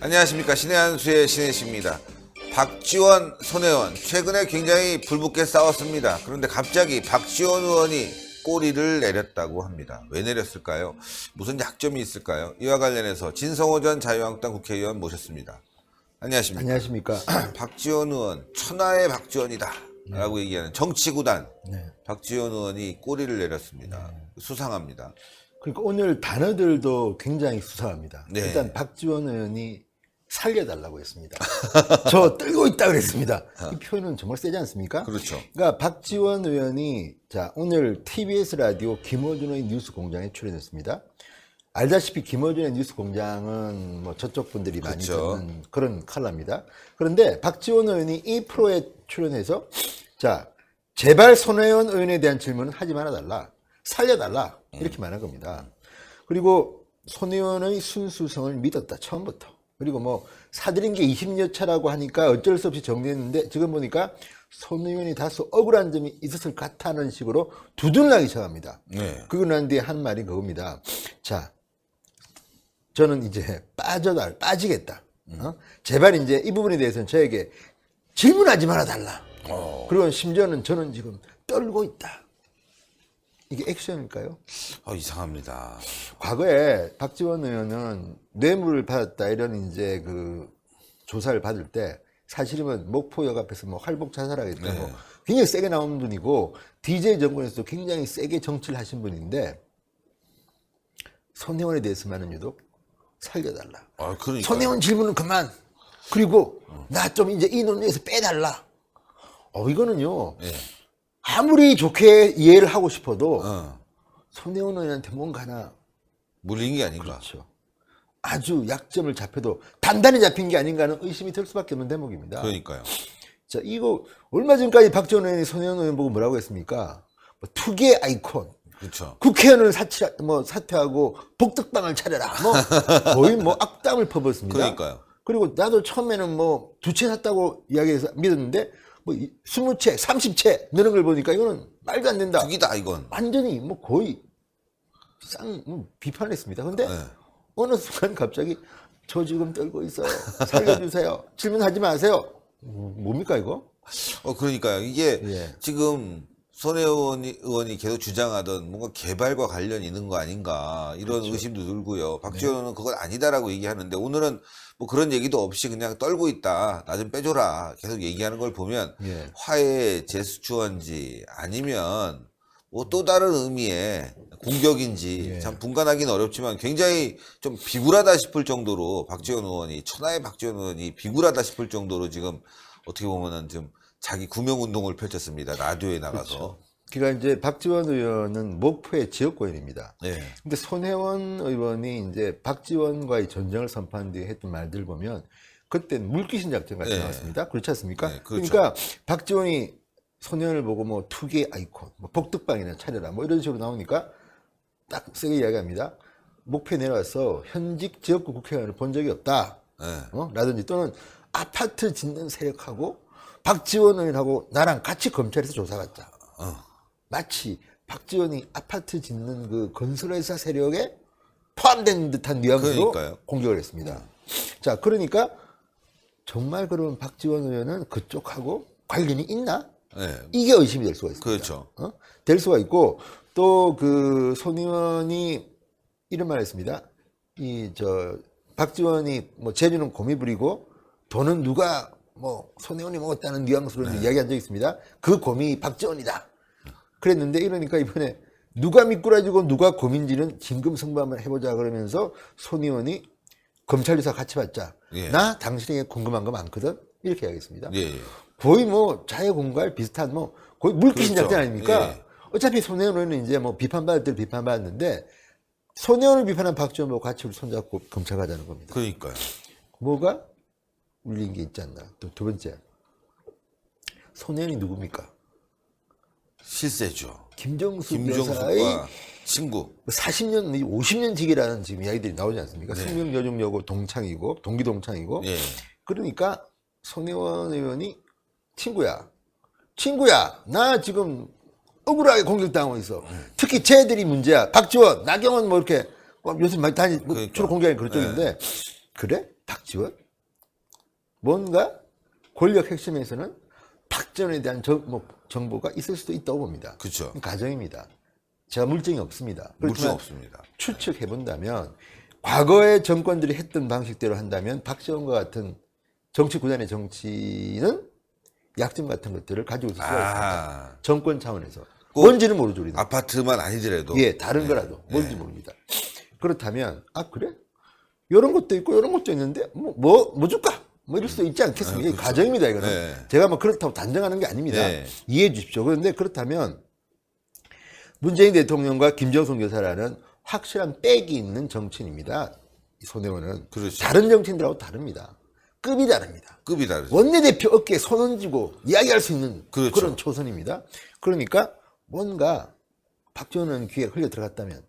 안녕하십니까. 신의 한수의 신혜씨입니다. 박지원, 손혜원 최근에 굉장히 불붙게 싸웠습니다. 그런데 갑자기 박지원 의원이 꼬리를 내렸다고 합니다. 왜 내렸을까요? 무슨 약점이 있을까요? 이와 관련해서 진성호 전 자유한국당 국회의원 모셨습니다. 안녕하십니까. 안녕하십니까. 박지원 의원, 천하의 박지원이다 라고 얘기하는 정치구단 박지원 의원이 꼬리를 내렸습니다. 수상합니다. 그러니까 오늘 단어들도 굉장히 수상합니다. 네. 일단 박지원 의원이 살려달라고 했습니다. 저 떨고 있다 그랬습니다. 이 표현은 정말 세지 않습니까? 그렇죠. 그러니까 박지원 의원이 자 오늘 TBS 라디오 김어준의 뉴스 공장에 출연했습니다. 알다시피 김어준의 뉴스 공장은 뭐 저쪽 분들이 많이 그렇죠. 듣는 그런 칼라입니다. 그런데 박지원 의원이 이 프로에 출연해서 자 제발 손혜원 의원에 대한 질문은 하지 말아달라. 살려달라. 이렇게 말한 겁니다. 그리고 손혜원의 순수성을 믿었다. 처음부터. 그리고 뭐 사들인 게 20여 차라고 하니까 어쩔 수 없이 정리했는데 지금 보니까 손혜원이 다소 억울한 점이 있었을 것 같다는 식으로 두둔하기 시작합니다. 네. 그러고 난 뒤에 한 말이 그겁니다. 자, 저는 이제 빠지겠다. 제발 이제 이 부분에 대해서는 저에게 질문하지 말아달라. 그리고 심지어는 저는 지금 떨고 있다. 이게 액션일까요? 이상합니다. 과거에 박지원 의원은 뇌물을 받았다 이런 이제 그 조사를 받을 때 사실은 목포역 앞에서 뭐 활복 자살하겠다 네. 뭐 굉장히 세게 나온 분이고 DJ 정권에서도 굉장히 세게 정치를 하신 분인데 손혜원에 대해서만은 유독 살려달라. 그러니까. 손혜원 질문은 그만. 그리고 나 좀 이제 이 논의에서 빼달라. 이거는요. 예. 아무리 좋게 이해를 하고 싶어도 손혜원 의원한테 뭔가 하나 물린 게 아닌가. 그렇죠. 아주 약점을 잡혀도 단단히 잡힌 게 아닌가 하는 의심이 들 수밖에 없는 대목입니다. 그러니까요. 자, 이거 얼마 전까지 박지원 의원이 손혜원 의원 보고 뭐라고 했습니까? 뭐 투기의 아이콘. 그렇죠. 국회의원을 사퇴하고 복덕방을 차려라. 뭐 거의 뭐 악담을 퍼붓습니다. 그러니까요. 그리고 나도 처음에는 뭐 두 채 샀다고 이야기해서 믿었는데 뭐 20채, 30채 넣는 걸 보니까 이거는 말도 안 된다. 투기다 이건. 완전히 뭐 거의 비판을 했습니다. 근데 어느 순간 갑자기 저 지금 떨고 있어요. 살려주세요. 질문하지 마세요. 뭡니까 이거? 그러니까요. 이게 예. 지금 손혜원 의원이 계속 주장하던 뭔가 개발과 관련이 있는 거 아닌가 이런 의심도 들고요. 박지원 의원은 그건 아니다라고 얘기하는데 오늘은 뭐 그런 얘기도 없이 그냥 떨고 있다. 나 좀 빼줘라. 계속 얘기하는 걸 보면 예. 화해 제스처인지 아니면 뭐 또 다른 의미의 공격인지 참 분간하기는 어렵지만 굉장히 좀 비굴하다 싶을 정도로 박지원 의원이 천하의 박지원 의원이 비굴하다 싶을 정도로 지금 어떻게 보면은 좀 자기 구명 운동을 펼쳤습니다. 라디오에 나가서. 그렇죠. 그러니까 이제 박지원 의원은 목포의 지역구인입니다. 네. 근데 손혜원 의원이 이제 박지원과의 전쟁을 선포한 뒤에 했던 말들 보면 그때 물귀신 작전 같이 나왔습니다. 그렇지 않습니까? 네, 그렇죠. 그러니까 박지원이 손혜원을 보고 뭐 투기의 아이콘, 뭐 복덕방이나 차려라 뭐 이런 식으로 나오니까 딱 세게 이야기합니다. 목포에 내려와서 현직 지역구 국회의원을 본 적이 없다. 라든지 또는 아파트 짓는 세력하고 박지원 의원하고 나랑 같이 검찰에서 조사받자. 마치 박지원이 아파트 짓는 그 건설회사 세력에 포함된 듯한 뉘앙스로 그러니까요. 공격을 했습니다. 자, 그러니까 정말 그러면 박지원 의원은 그쪽하고 관련이 있나? 네. 이게 의심이 될 수가 있습니다. 그렇죠. 될 수가 있고 또 그 손 의원이 이런 말을 했습니다. 박지원이 뭐 재주는 곰이 부리고 돈은 누가 뭐 손혜원이 먹었다는 뉘앙스로 이야기한 적이 있습니다. 그 곰이 박지원이다. 그랬는데 이러니까 이번에 누가 미꾸라지고 누가 곰인지는 진검승부한번 해보자 그러면서 손 의원이 검찰 조사 같이 받자. 예. 나 당신에게 궁금한 거 많거든. 이렇게 이야기했습니다. 예. 거의 뭐 자해공갈 비슷한 뭐 거의 물귀신 그렇죠. 작전 아닙니까? 예. 어차피 손혜원 의원은 이제 뭐 비판받을 때 비판받았는데 손혜원을 비판한 박지원 보고 같이 손잡고 검찰 가자는 겁니다. 그러니까요. 뭐가 울린 게 있지 않나. 또 두 번째. 손혜원이 누굽니까? 실세죠. 김정숙 여사의 김종숙과 친구. 40년, 50년 직이라는 지금 이야기들이 나오지 않습니까? 네. 숙명여중여고 동창이고, 동기동창이고. 예. 그러니까 손혜원 의원이 친구야, 나 지금 억울하게 공격당하고 있어. 특히 쟤들이 문제야. 박지원, 나경원 뭐 이렇게 요새 많이 주로 공격하는 그런 쪽인데, 그래? 박지원? 뭔가 권력 핵심에서는 박지원에 대한 정보가 있을 수도 있다고 봅니다. 그렇죠. 가정입니다. 제가 물증이 없습니다. 물증 없습니다. 추측해 본다면 과거의 정권들이 했던 방식대로 한다면 박지원과 같은 정치 구단의 정치는 약점 같은 것들을 가지고 있을 수가 있습니다. 정권 차원에서. 뭔지는 모르죠. 우리는. 아파트만 아니더라도. 예, 다른 거라도 뭔지 모릅니다. 그렇다면 그래? 이런 것도 있고 이런 것도 있는데 뭐 줄까? 뭐 이럴 수도 있지 않겠습니까? 이게 그렇죠. 가정입니다. 이거는. 네. 제가 뭐 그렇다고 단정하는 게 아닙니다. 네. 이해해 주십시오. 그런데 그렇다면 문재인 대통령과 김정숙 여사라는 확실한 백이 있는 정치인입니다. 이 손혜원은. 그렇죠. 다른 정치인들하고 다릅니다. 급이 다릅니다. 급이 다르죠. 원내대표 어깨에 손 얹고 이야기할 수 있는 그렇죠. 그런 초선입니다. 그러니까 뭔가 박지원은 귀에 흘려 들어갔다면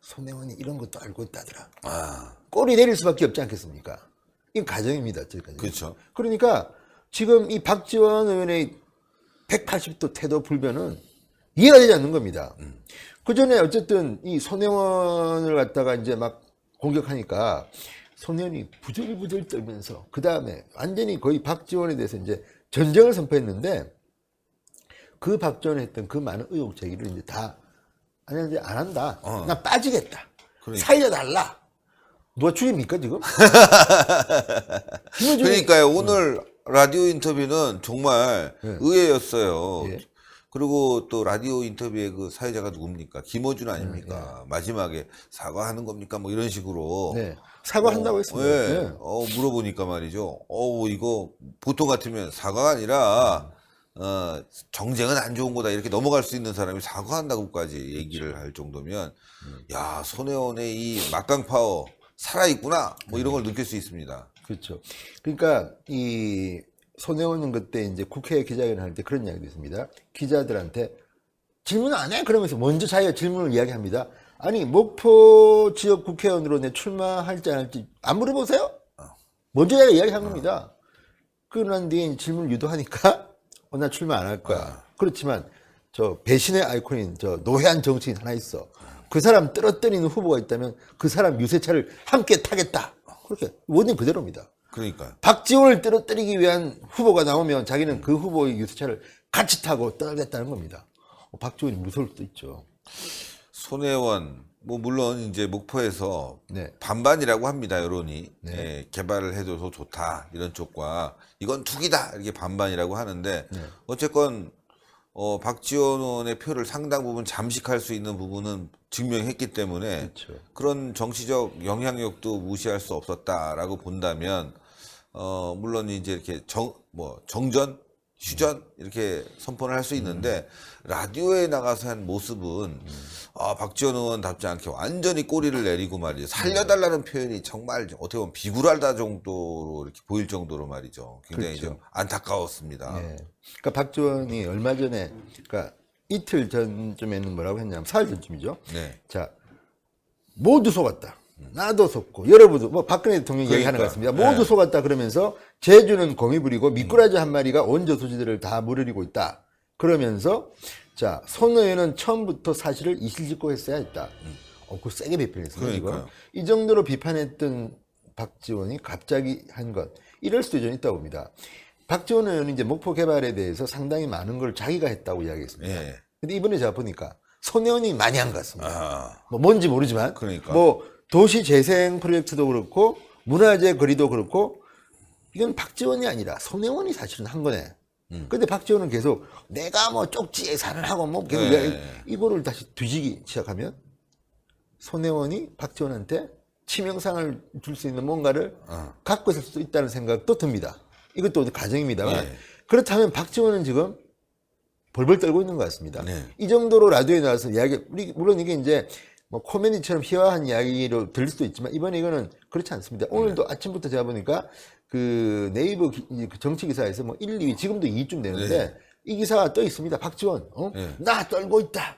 손혜원이 이런 것도 알고 있다더라. 꼬리 내릴 수밖에 없지 않겠습니까? 이건 가정입니다. 어쨌든. 그렇죠. 그러니까 지금 이 박지원 의원의 180도 태도 불변은 이해가 되지 않는 겁니다. 그 전에 어쨌든 이 손혜원을 갖다가 이제 막 공격하니까 손혜원이 부들부들 떨면서 그 다음에 완전히 거의 박지원에 대해서 이제 전쟁을 선포했는데 그 박지원이 했던 그 많은 의혹 제기를 이제 다 아니 이제 안 한다. 나 빠지겠다. 그러니까. 살려달라. 누가 죽입니까 지금? 그러니까요. 오늘 라디오 인터뷰는 정말 네. 의외였어요. 예. 그리고 또 라디오 인터뷰의 그 사회자가 누굽니까? 김어준 아닙니까? 마지막에 사과하는 겁니까? 뭐 이런 식으로. 네. 사과한다고 했습니다. 예. 네. 물어보니까 말이죠. 이거 보통 같으면 사과가 아니라 정쟁은 안 좋은 거다 이렇게 넘어갈 수 있는 사람이 사과한다고까지 얘기를 할 정도면 야, 손혜원의 이 막강 파워 살아있구나 뭐 이런 걸 느낄 수 있습니다. 그렇죠. 그러니까 이 손혜원은 그때 이제 국회 기자회견 할 때 그런 이야기도 있습니다. 기자들한테 질문 안 해? 그러면서 먼저 자기가 질문을 이야기합니다. 아니 목포 지역 국회의원으로 내 출마할지 안 할지 안 물어보세요? 먼저 자기가 이야기한 겁니다. 그러고 난 뒤에 질문을 유도하니까 나 출마 안 할 거야. 그렇지만 저 배신의 아이콘인 저 노회한 정치인 하나 있어. 그 사람 떨어뜨리는 후보가 있다면 그 사람 유세차를 함께 타겠다. 그렇게 원인 그대로입니다. 그러니까 박지원을 떨어뜨리기 위한 후보가 나오면 자기는 그 후보의 유세차를 같이 타고 떠나겠다는 겁니다. 박지원이 무서울 수도 있죠. 손혜원 뭐 물론 이제 목포에서 네. 반반이라고 합니다. 여론이 네. 예, 개발을 해줘서 좋다 이런 쪽과 이건 투기다 이렇게 반반이라고 하는데 네. 어쨌건 박지원 의원의 표를 상당 부분 잠식할 수 있는 부분은 증명했기 때문에 그렇죠. 그런 정치적 영향력도 무시할 수 없었다라고 본다면 물론 이제 이렇게 정전 휴전 이렇게 선포를 할 수 있는데 라디오에 나가서 한 모습은 박지원 의원답지 않게 완전히 꼬리를 내리고 말이죠. 살려달라는 표현이 정말 어떻게 보면 비굴하다 정도로 이렇게 보일 정도로 말이죠. 굉장히 그렇죠. 좀 안타까웠습니다. 네. 그러니까 박지원이 얼마 전에 그러니까 이틀 전쯤에는 뭐라고 했냐면 사흘 전쯤이죠. 네. 자, 모두 속았다. 나도 속고 여러분도 뭐 박근혜 대통령 얘기하는 것 같습니다. 모두 네. 속았다 그러면서 제주는 공이 부리고 미꾸라지 한 마리가 원조 수지들을 다 물으리고 있다. 그러면서 자, 손 의원은 처음부터 사실을 이실직고 했어야 했다. 그 세게 비판했습니다. 그러니까요. 이 정도로 비판했던 박지원이 갑자기 한 것 이럴 수도 좀 있다고 봅니다. 박지원 의원은 이제 목포 개발에 대해서 상당히 많은 걸 자기가 했다고 이야기했습니다. 예. 근데 이번에 제가 보니까 손 의원이 많이 한 것 같습니다. 아, 뭐 뭔지 모르지만 그러니까. 뭐 도시 재생 프로젝트도 그렇고 문화재 거리도 그렇고 이건 박지원이 아니라 손혜원이 사실은 한 거네. 근데 박지원은 계속 내가 뭐 쪽지 예산을 하고 뭐 계속 네. 이거를 다시 뒤지기 시작하면 손혜원이 박지원한테 치명상을 줄 수 있는 뭔가를 갖고 있을 수도 있다는 생각도 듭니다. 이것도 가정입니다만 네. 그렇다면 박지원은 지금 벌벌 떨고 있는 것 같습니다. 네. 이 정도로 라디오에 나와서 물론 이게 이제 뭐 코미디처럼 희화한 이야기로 들릴 수도 있지만 이번에 이거는 그렇지 않습니다. 오늘도 아침부터 제가 보니까 그 네이버 그 정치 기사에서 뭐 1, 2위 지금도 2위쯤 되는데 네. 이 기사가 떠 있습니다. 박지원, 네. 나 떨고 있다.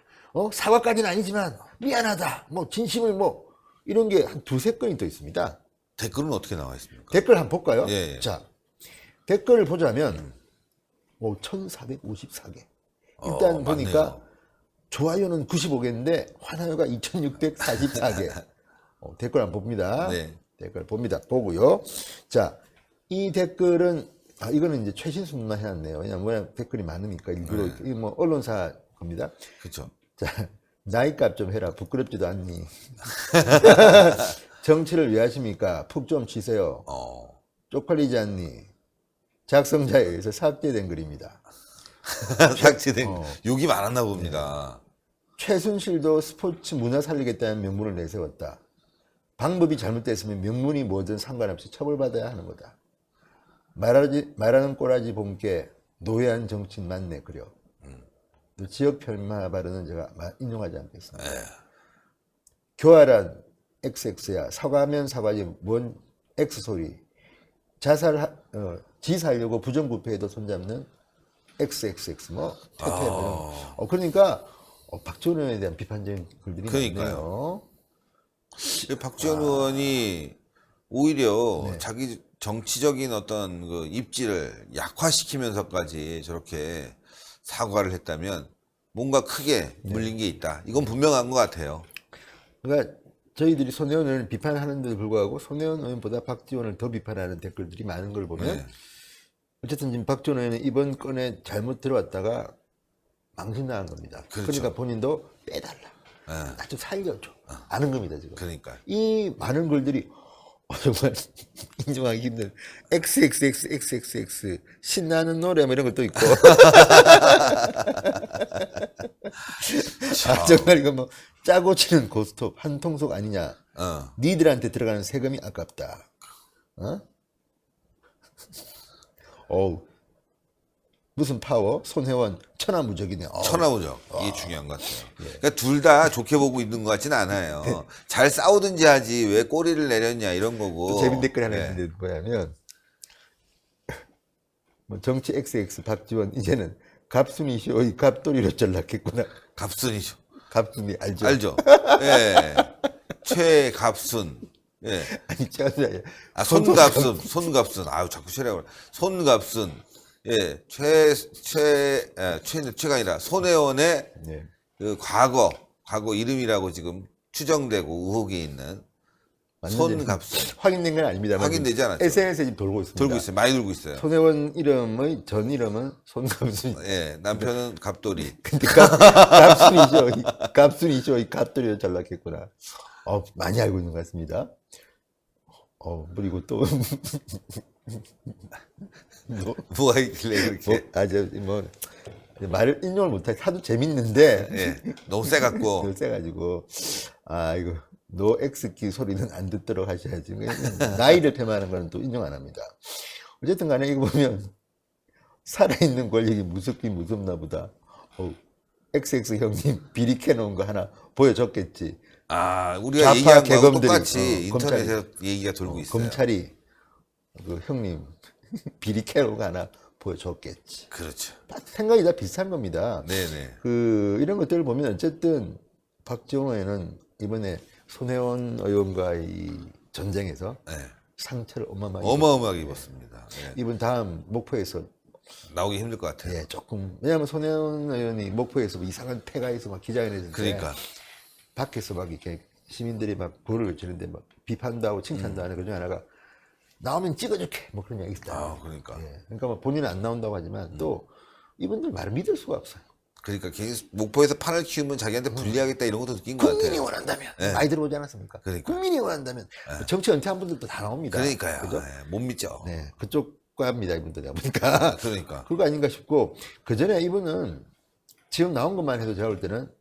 사과까지는 아니지만 미안하다. 뭐 진심을 뭐 이런 게 한 두세 건이 떠 있습니다. 댓글은 어떻게 나와 있습니까? 댓글 한번 볼까요? 예, 예. 자, 댓글을 보자면 1454개. 일단 보니까 맞네요. 좋아요는 95개인데 화나요가 2644개. 댓글 한번 봅니다. 네. 댓글 봅니다. 보고요. 자, 이 댓글은 이거는 이제 최신순만 해놨네요. 왜냐면 워낙 댓글이 많으니까 일부러 이 뭐 언론사 겁니다. 그렇죠. 자, 나이값 좀 해라. 부끄럽지도 않니? 정치를 왜 하십니까? 푹 좀 치세요. 쪽팔리지 않니? 작성자에 의해서 삭제된 글입니다. 삭제된 욕이 많았나 봅니다. 최순실도 스포츠 문화 살리겠다는 명분을 내세웠다. 방법이 잘못됐으면 명분이 뭐든 상관없이 처벌받아야 하는 거다. 말하는 꼬라지 본께 노예한 정치인 맞네 그려. 지역 폄하 발언은 제가 인용하지 않겠습니다. 교활한 XX야. 사과하면 사과지 뭔 X 소리. 지 살려고 부정부패에도 손잡는 XXX 뭐 퇴퇴 그러니까 박지원 의원에 대한 비판적인 글들이 많네요. 박지원 의원이 오히려 자기 정치적인 어떤 그 입지를 약화시키면서까지 저렇게 사과를 했다면 뭔가 크게 물린 게 있다. 이건 분명한 것 같아요. 그러니까 저희들이 손혜원을 비판하는데도 불구하고 손혜원 의원보다 박지원을 더 비판하는 댓글들이 많은 걸 보면 어쨌든 지금 박지원 의원은 이번 건에 잘못 들어왔다가 망신당한 겁니다. 그렇죠. 그러니까 본인도 빼달라. 나 좀 살려줘. 아는 겁니다 지금. 그러니까 이 많은 글들이 정말 인정하기 힘든 XXXXXX 신나는 노래 뭐 이런 것도 있고 정말 이거 뭐 짜고 치는 고스톱 한 통속 아니냐. 니들한테 들어가는 세금이 아깝다. 무슨 파워? 손혜원 천하무적이네. 천하무적. 이게 중요한 것 같아요. 그러니까 둘 다 좋게 보고 있는 것 같지는 않아요. 잘 싸우든지 하지 왜 꼬리를 내렸냐 이런 거고. 또 재밌는 댓글 하나 있는데 뭐냐면 뭐 정치 XX 박지원 이제는 갑순이쇼의 갑돌이로 전락했구나. 갑순이죠. 갑순이 알죠? 알죠. 예. 최갑순. 예. 아니 제가 손갑순. 아유 자꾸 최라고. 손갑순. 예, 최가 아니라 손혜원의 그 과거 이름이라고 지금 추정되고 의혹이 있는 손갑순. 확인된 건 아닙니다. 확인되지 않았죠. SNS에 지금 돌고 있습니다. 돌고 있어요. 많이 돌고 있어요. 손혜원 이름의 전 이름은 손갑순. 예, 남편은 갑돌이. 근데 갑순이죠. 갑순이죠. 이 갑돌이로 전락했구나. 많이 알고 있는 것 같습니다. 그리고 또 뭐가 있길래 그렇게. 말을 인용을 못하게 하도 재밌는데. 예, 너무 세갖고. 너무 세가지고. 이거, 노 엑스키 소리는 안 듣도록 하셔야지. 나이를 폄하하는 거는 또 인용 안 합니다. 어쨌든 간에 이거 보면, 살아있는 권력이 무섭긴 무섭나 보다. XX 형님, 비리 캐놓은 거 하나 보여줬겠지. 우리가 얘기한 거하고 똑같이 인터넷에서 얘기가 돌고 있어요. 검찰이, 형님, 비리 캐놓은 거 하나 보여줬겠지. 그렇죠. 생각이 다 비슷한 겁니다. 네네. 이런 것들을 보면 어쨌든 박지원 의원은 이번에 손혜원 의원과의 이 전쟁에서 상처를 어마어마하게 입었습니다. 이번 다음 목포에서 나오기 힘들 것 같아요. 조금 왜냐하면 손혜원 의원이 목포에서 뭐 이상한 폐가에서 막 기자회견했는데 그러니까 밖에서 막 이렇게 시민들이 막 불을 외치는데 막 비판도 하고 칭찬도 하는 그중 하나가 나오면 찍어줄게 뭐 그런 얘기 있다. 그러니까. 그러니까 뭐 본인은 안 나온다고 하지만 또 이분들 말을 믿을 수가 없어요. 그러니까 목포에서 판을 키우면 자기한테 불리하겠다 이런 것도 느낀 것 같아요. 국민이 원한다면 많이 들어오지 않았습니까? 그러니까. 국민이 원한다면 정치 은퇴한 분들도 다 나옵니다. 그러니까요. 그죠? 못 믿죠. 네, 그쪽 과입니다 이분들이 보니까. 그러니까. 그거 아닌가 싶고 그 전에 이분은 지금 나온 것만 해도 제가 볼 때는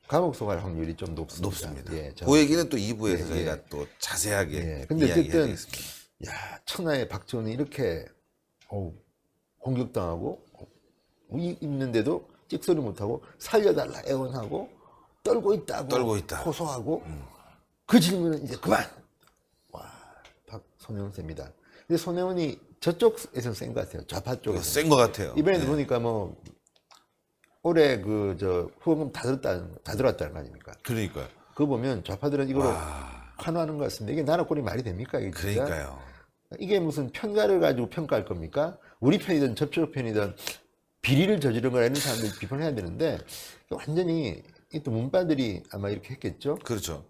감옥 속할 확률이 좀 높습니다. 그 얘기는 또 2부에서 저희가 또 자세하게 근데 어쨌든 이야기하겠습니다. 천하의 박지원이 이렇게 공격당하고 있는데도 찍소리 못하고 살려달라 애원하고 떨고 있다고 호소하고 그 질문은 이제 그만. 손혜원 셉니다. 근데 손혜원이 저쪽에서 센 것 같아요. 좌파 쪽에서 센 것 같아요. 이번에도 보니까 뭐 올해 후원금 다 들어왔다는 거 아닙니까? 그러니까요. 그거 보면 좌파들은 이거로 환호하는 것 같습니다. 이게 나라 꼴이 말이 됩니까? 이게 진짜? 그러니까요. 이게 무슨 편가를 가지고 평가할 겁니까? 우리 편이든 저쪽 편이든 비리를 저지른 거라 이런 사람들 비판해야 되는데 완전히 또 문바들이 아마 이렇게 했겠죠? 그렇죠.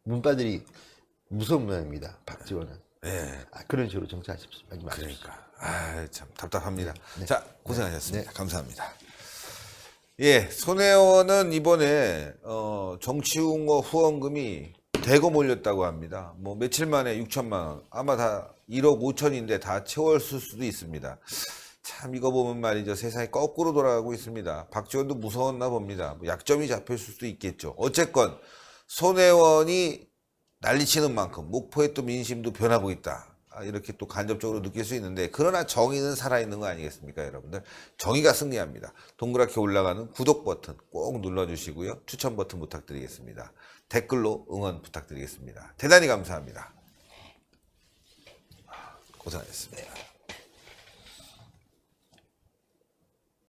문바들이 무서운 모양입니다. 박지원은. 예. 그런 식으로 정치하십시오. 하지 마십시오. 그러니까 참 답답합니다. 네. 자, 고생하셨습니다. 감사합니다. 예, 손혜원은 이번에 정치웅어 후원금이 대거 몰렸다고 합니다. 뭐 며칠 만에 6천만 원, 아마 다 1억 5천인데 다 채웠을 수도 있습니다. 참 이거 보면 말이죠, 세상이 거꾸로 돌아가고 있습니다. 박지원도 무서웠나 봅니다. 뭐 약점이 잡혔을 수도 있겠죠. 어쨌건 손혜원이 난리치는 만큼 목포의 또 민심도 변하고 있다. 이렇게 또 간접적으로 느낄 수 있는데, 그러나 정의는 살아있는 거 아니겠습니까, 여러분들? 정의가 승리합니다. 동그랗게 올라가는 구독 버튼 꼭 눌러주시고요. 추천 버튼 부탁드리겠습니다. 댓글로 응원 부탁드리겠습니다. 대단히 감사합니다. 고생하셨습니다.